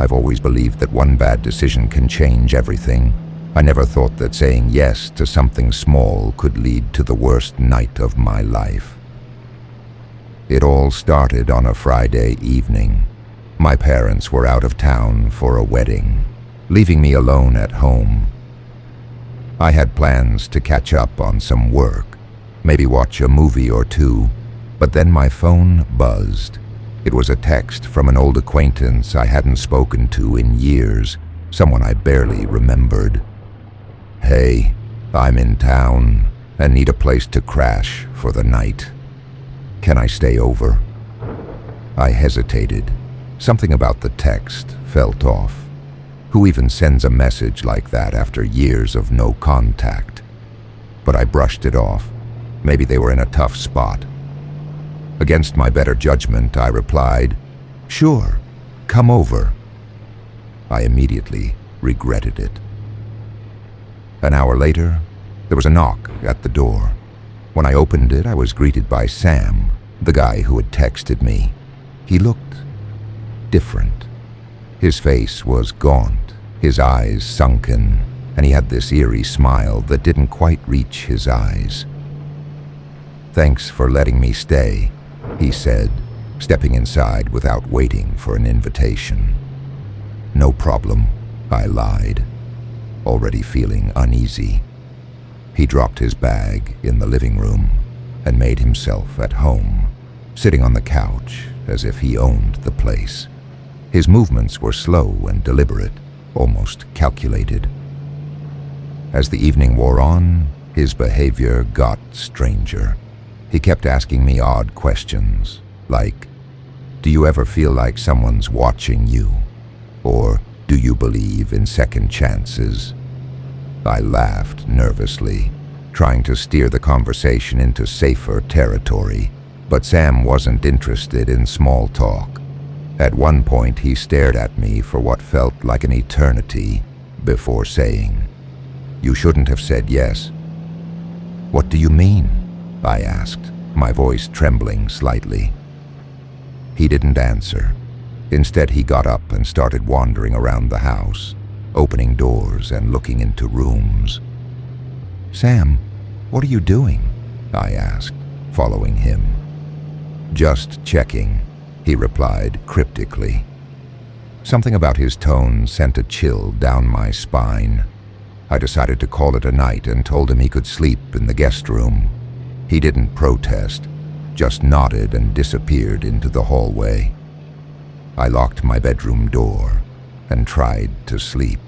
I've always believed that one bad decision can change everything. I never thought that saying yes to something small could lead to the worst night of my life. It all started on a Friday evening. My parents were out of town for a wedding, leaving me alone at home. I had plans to catch up on some work, maybe watch a movie or two, but then my phone buzzed. It was a text from an old acquaintance I hadn't spoken to in years, someone I barely remembered. "Hey, I'm in town and need a place to crash for the night. Can I stay over?" I hesitated. Something about the text felt off. Who even sends a message like that after years of no contact? But I brushed it off. Maybe they were in a tough spot. Against my better judgment, I replied, "Sure, come over." I immediately regretted it. An hour later, there was a knock at the door. When I opened it, I was greeted by Sam, the guy who had texted me. He looked different. His face was gaunt, his eyes sunken, and he had this eerie smile that didn't quite reach his eyes. "Thanks for letting me stay," he said, stepping inside without waiting for an invitation. "No problem," I lied, already feeling uneasy. He dropped his bag in the living room and made himself at home, sitting on the couch as if he owned the place. His movements were slow and deliberate, almost calculated. As the evening wore on, his behavior got stranger. He kept asking me odd questions, like, "Do you ever feel like someone's watching you?" Or, "Do you believe in second chances?" I laughed nervously, trying to steer the conversation into safer territory, but Sam wasn't interested in small talk. At one point, he stared at me for what felt like an eternity before saying, "You shouldn't have said yes." "What do you mean?" I asked, my voice trembling slightly. He didn't answer. Instead, he got up and started wandering around the house, opening doors and looking into rooms. "Sam, what are you doing?" I asked, following him. "Just checking," he replied cryptically. Something about his tone sent a chill down my spine. I decided to call it a night and told him he could sleep in the guest room. He didn't protest, just nodded and disappeared into the hallway. I locked my bedroom door and tried to sleep,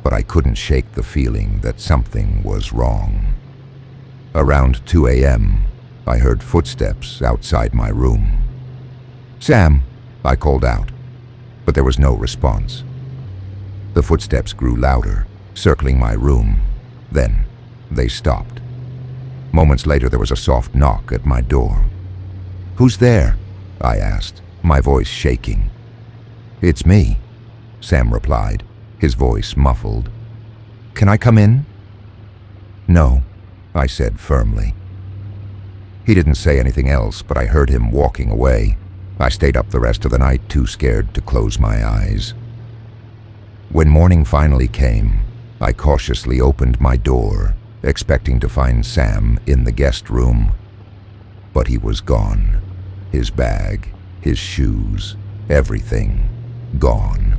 but I couldn't shake the feeling that something was wrong. Around 2 a.m., I heard footsteps outside my room. "Sam," I called out, but there was no response. The footsteps grew louder, circling my room. Then they stopped. Moments later, there was a soft knock at my door. "Who's there?" I asked, my voice shaking. "It's me," Sam replied, his voice muffled. "Can I come in?" "No," I said firmly. He didn't say anything else, but I heard him walking away. I stayed up the rest of the night, too scared to close my eyes. When morning finally came, I cautiously opened my door, expecting to find Sam in the guest room. But he was gone. His bag, his shoes, everything gone.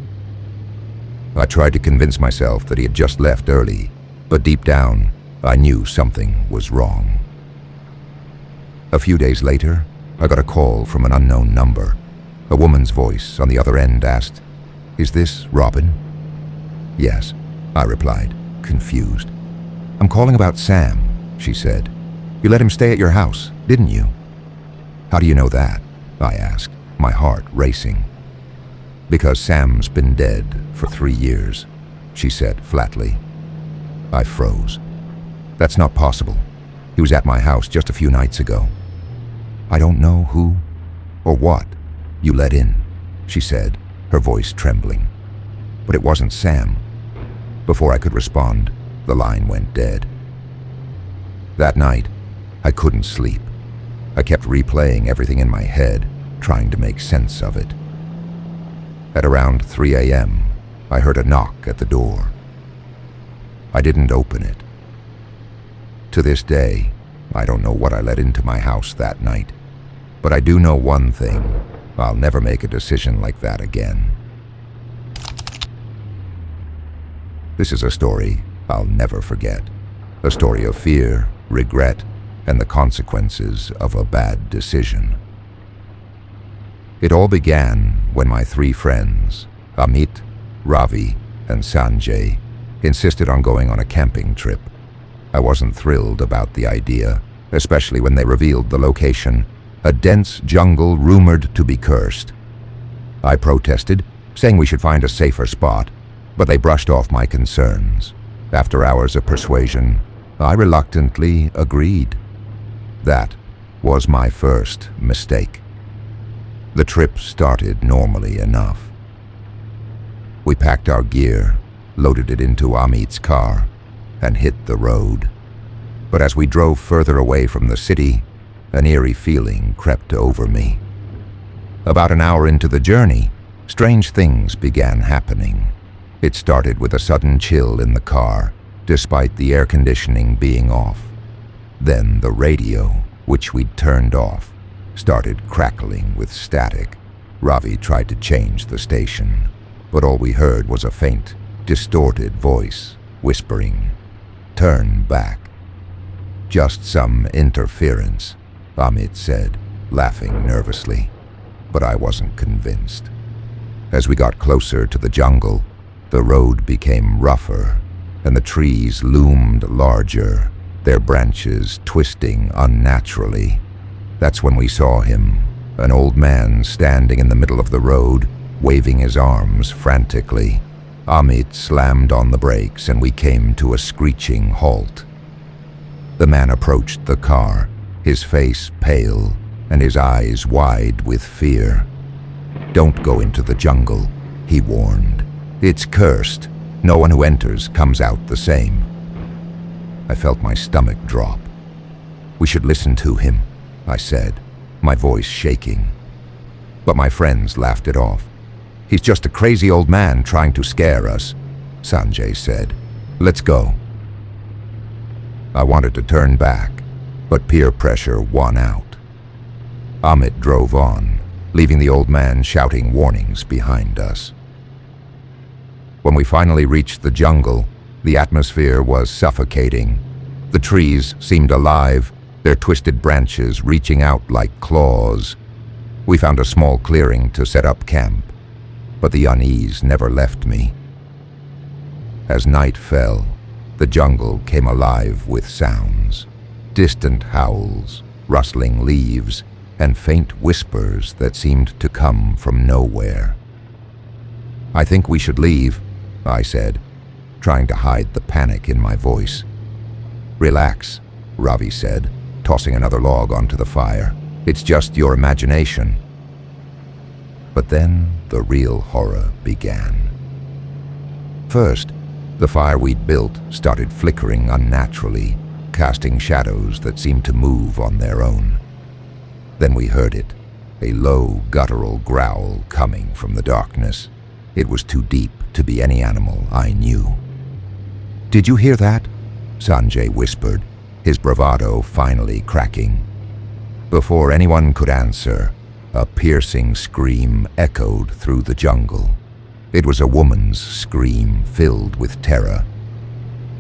I tried to convince myself that he had just left early, but deep down, I knew something was wrong. A few days later, I got a call from an unknown number. A woman's voice on the other end asked, "Is this Robin?" "Yes," I replied, confused. "I'm calling about Sam," she said. "You let him stay at your house, didn't you?" "How do you know that?" I asked, my heart racing. "Because Sam's been dead for 3 years," she said flatly. I froze. "That's not possible. He was at my house just a few nights ago." "I don't know who or what you let in," she said, her voice trembling. "But it wasn't Sam." Before I could respond, the line went dead. That night, I couldn't sleep. I kept replaying everything in my head, trying to make sense of it. At around 3 a.m., I heard a knock at the door. I didn't open it. To this day, I don't know what I let into my house that night, but I do know one thing: I'll never make a decision like that again. This is a story I'll never forget. A story of fear, regret, and the consequences of a bad decision. It all began when my 3 friends, Amit, Ravi, and Sanjay, insisted on going on a camping trip. I wasn't thrilled about the idea, especially when they revealed the location, a dense jungle rumored to be cursed. I protested, saying we should find a safer spot, but they brushed off my concerns. After hours of persuasion, I reluctantly agreed. That was my first mistake. The trip started normally enough. We packed our gear, loaded it into Amit's car, and hit the road. But as we drove further away from the city, an eerie feeling crept over me. About an hour into the journey, strange things began happening. It started with a sudden chill in the car, despite the air conditioning being off. Then the radio, which we'd turned off, started crackling with static. Ravi tried to change the station, but all we heard was a faint, distorted voice whispering, "Turn back." "Just some interference," Amit said, laughing nervously, but I wasn't convinced. As we got closer to the jungle, the road became rougher, and the trees loomed larger, their branches twisting unnaturally. That's when we saw him, an old man standing in the middle of the road, waving his arms frantically. Amit slammed on the brakes and we came to a screeching halt. The man approached the car, his face pale and his eyes wide with fear. "Don't go into the jungle," he warned. "It's cursed. No one who enters comes out the same." I felt my stomach drop. "We should listen to him," I said, my voice shaking. But my friends laughed it off. "He's just a crazy old man trying to scare us," Sanjay said. "Let's go." I wanted to turn back, but peer pressure won out. Amit drove on, leaving the old man shouting warnings behind us. When we finally reached the jungle, the atmosphere was suffocating. The trees seemed alive, their twisted branches reaching out like claws. We found a small clearing to set up camp, but the unease never left me. As night fell, the jungle came alive with sounds, distant howls, rustling leaves, and faint whispers that seemed to come from nowhere. "I think we should leave," I said, trying to hide the panic in my voice. "Relax," Ravi said, tossing another log onto the fire. "It's just your imagination." But then the real horror began. First, the fire we'd built started flickering unnaturally, casting shadows that seemed to move on their own. Then we heard it, a low, guttural growl coming from the darkness. It was too deep to be any animal I knew. "Did you hear that?" Sanjay whispered, his bravado finally cracking. Before anyone could answer, a piercing scream echoed through the jungle. It was a woman's scream filled with terror.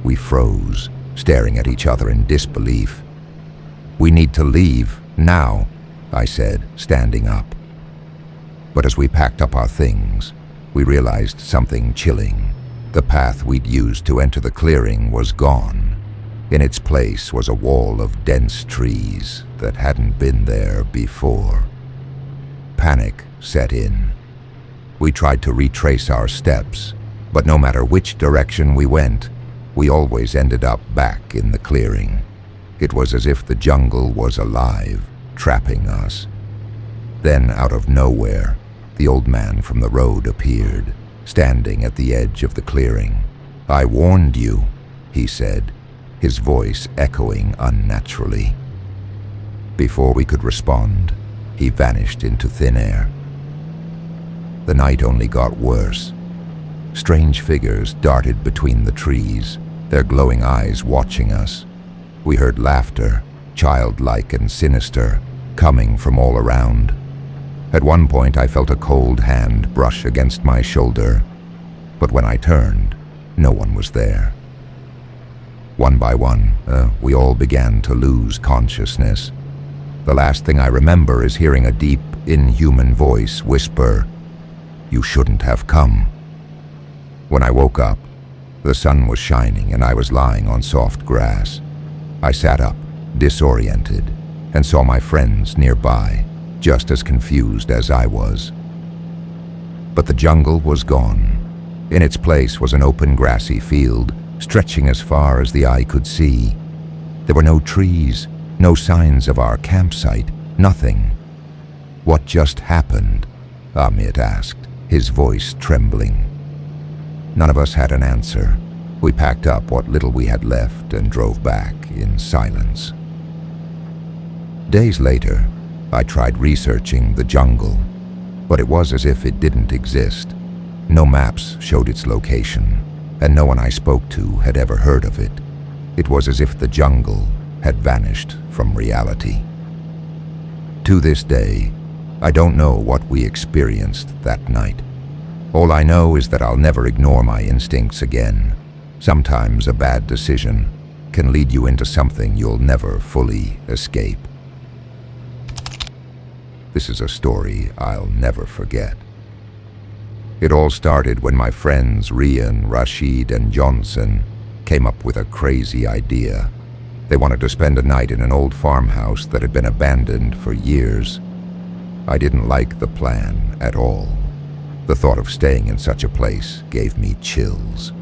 We froze, staring at each other in disbelief. "We need to leave, now," I said, standing up. But as we packed up our things, we realized something chilling. The path we'd used to enter the clearing was gone. In its place was a wall of dense trees that hadn't been there before. Panic set in. We tried to retrace our steps, but no matter which direction we went, we always ended up back in the clearing. It was as if the jungle was alive, trapping us. Then, out of nowhere, the old man from the road appeared, standing at the edge of the clearing. "I warned you," he said, his voice echoing unnaturally. Before we could respond, he vanished into thin air. The night only got worse. Strange figures darted between the trees, their glowing eyes watching us. We heard laughter, childlike and sinister, coming from all around. At one point I felt a cold hand brush against my shoulder, but when I turned, no one was there. One by one, we all began to lose consciousness. The last thing I remember is hearing a deep, inhuman voice whisper, "You shouldn't have come." When I woke up, the sun was shining and I was lying on soft grass. I sat up, disoriented, and saw my friends nearby, just as confused as I was. But the jungle was gone. In its place was an open grassy field, stretching as far as the eye could see. There were no trees, no signs of our campsite, nothing. "What just happened?" Amit asked, his voice trembling. None of us had an answer. We packed up what little we had left and drove back in silence. Days later, I tried researching the jungle, but it was as if it didn't exist. No maps showed its location, and no one I spoke to had ever heard of it. It was as if the jungle had vanished from reality. To this day, I don't know what we experienced that night. All I know is that I'll never ignore my instincts again. Sometimes a bad decision can lead you into something you'll never fully escape. This is a story I'll never forget. It all started when my friends Rian, Rashid, and Johnson came up with a crazy idea. They wanted to spend a night in an old farmhouse that had been abandoned for years. I didn't like the plan at all. The thought of staying in such a place gave me chills.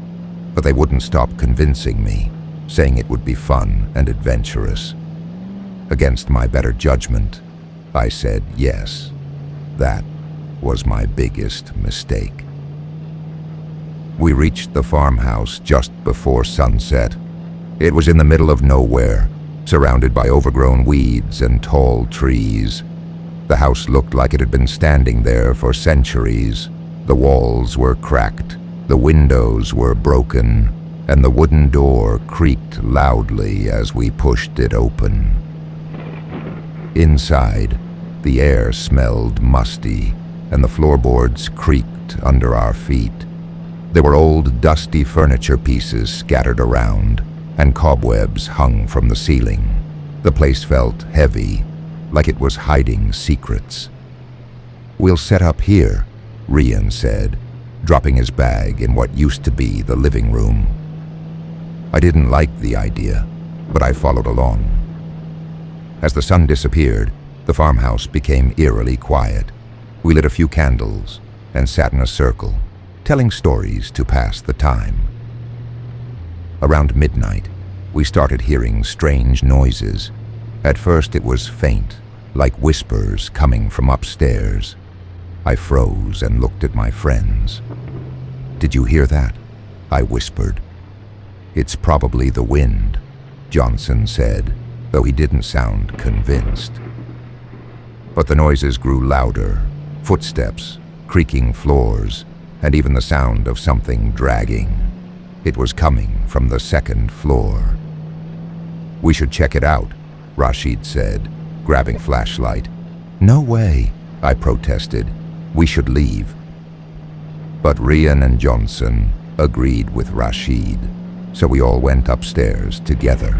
But they wouldn't stop convincing me, saying it would be fun and adventurous. Against my better judgment, I said yes. That was my biggest mistake. We reached the farmhouse just before sunset. It was in the middle of nowhere, surrounded by overgrown weeds and tall trees. The house looked like it had been standing there for centuries. The walls were cracked, the windows were broken, and the wooden door creaked loudly as we pushed it open. Inside, the air smelled musty, and the floorboards creaked under our feet. There were old, dusty furniture pieces scattered around, and cobwebs hung from the ceiling. The place felt heavy, like it was hiding secrets. "We'll set up here," Rian said, dropping his bag in what used to be the living room. I didn't like the idea, but I followed along. As the sun disappeared, the farmhouse became eerily quiet. We lit a few candles and sat in a circle, telling stories to pass the time. Around midnight, we started hearing strange noises. At first it was faint, like whispers coming from upstairs. I froze and looked at my friends. "Did you hear that?" I whispered. "It's probably the wind," Johnson said, though he didn't sound convinced. But the noises grew louder, footsteps, creaking floors, and even the sound of something dragging. It was coming from the second floor. "We should check it out," Rashid said, grabbing a flashlight. "No way," I protested. "We should leave." But Rian and Johnson agreed with Rashid, so we all went upstairs together.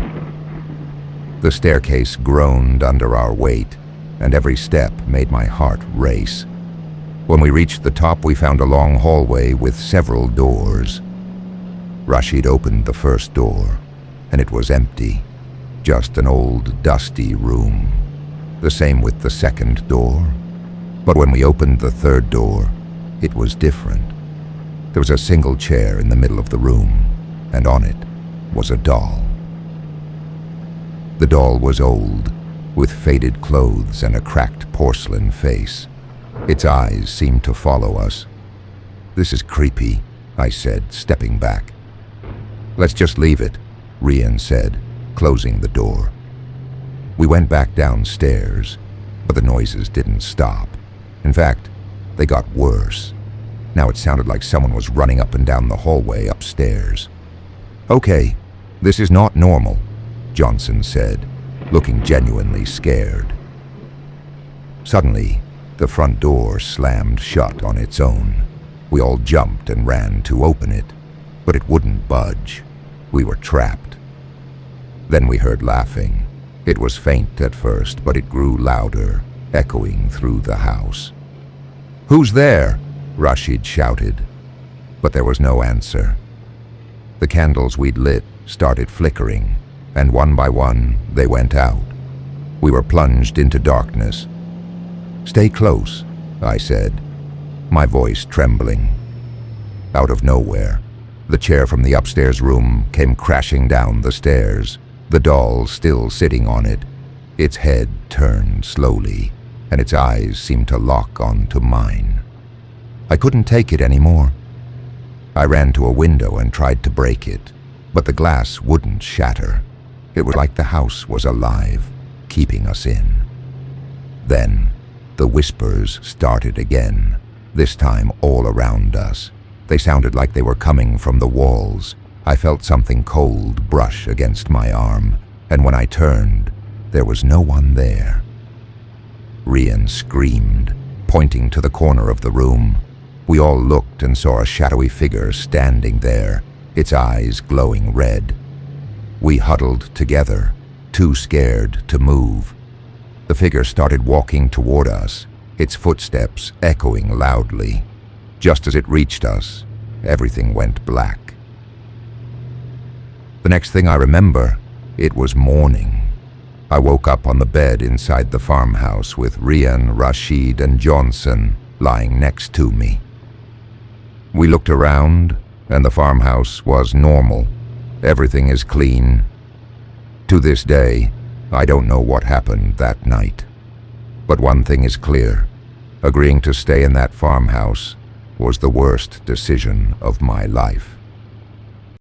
The staircase groaned under our weight, and every step made my heart race. When we reached the top, we found a long hallway with several doors. Rashid opened the first door, and it was empty. Just an old, dusty room. The same with the second door. But when we opened the third door, it was different. There was a single chair in the middle of the room, and on it was a doll. The doll was old, with faded clothes and a cracked porcelain face. Its eyes seemed to follow us. "This is creepy," I said, stepping back. "Let's just leave it," Rian said, closing the door. We went back downstairs, but the noises didn't stop. In fact, They got worse. Now it sounded like someone was running up and down the hallway upstairs. "Okay, this is not normal," Johnson said, looking genuinely scared. Suddenly, the front door slammed shut on its own. We all jumped and ran to open it, but it wouldn't budge. We were trapped. Then we heard laughing. It was faint at first, but it grew louder, echoing through the house. "Who's there?" Rashid shouted, but there was no answer. The candles we'd lit started flickering, and one by one they went out. We were plunged into darkness. "Stay close," I said, my voice trembling. Out of nowhere, the chair from the upstairs room came crashing down the stairs, the doll still sitting on it. Its head turned slowly, and its eyes seemed to lock onto mine. I couldn't take it anymore. I ran to a window and tried to break it, but the glass wouldn't shatter. It was like the house was alive, keeping us in. Then, the whispers started again, this time all around us. They sounded like they were coming from the walls. I felt something cold brush against my arm, and when I turned, there was no one there. Rian screamed, pointing to the corner of the room. We all looked and saw a shadowy figure standing there, its eyes glowing red. We huddled together, too scared to move. The figure started walking toward us, its footsteps echoing loudly. Just as it reached us, everything went black. The next thing I remember, it was morning. I woke up on the bed inside the farmhouse with Rian, Rashid, and Johnson lying next to me. We looked around, and the farmhouse was normal. Everything is clean. To this day, I don't know what happened that night. But one thing is clear. Agreeing to stay in that farmhouse was the worst decision of my life.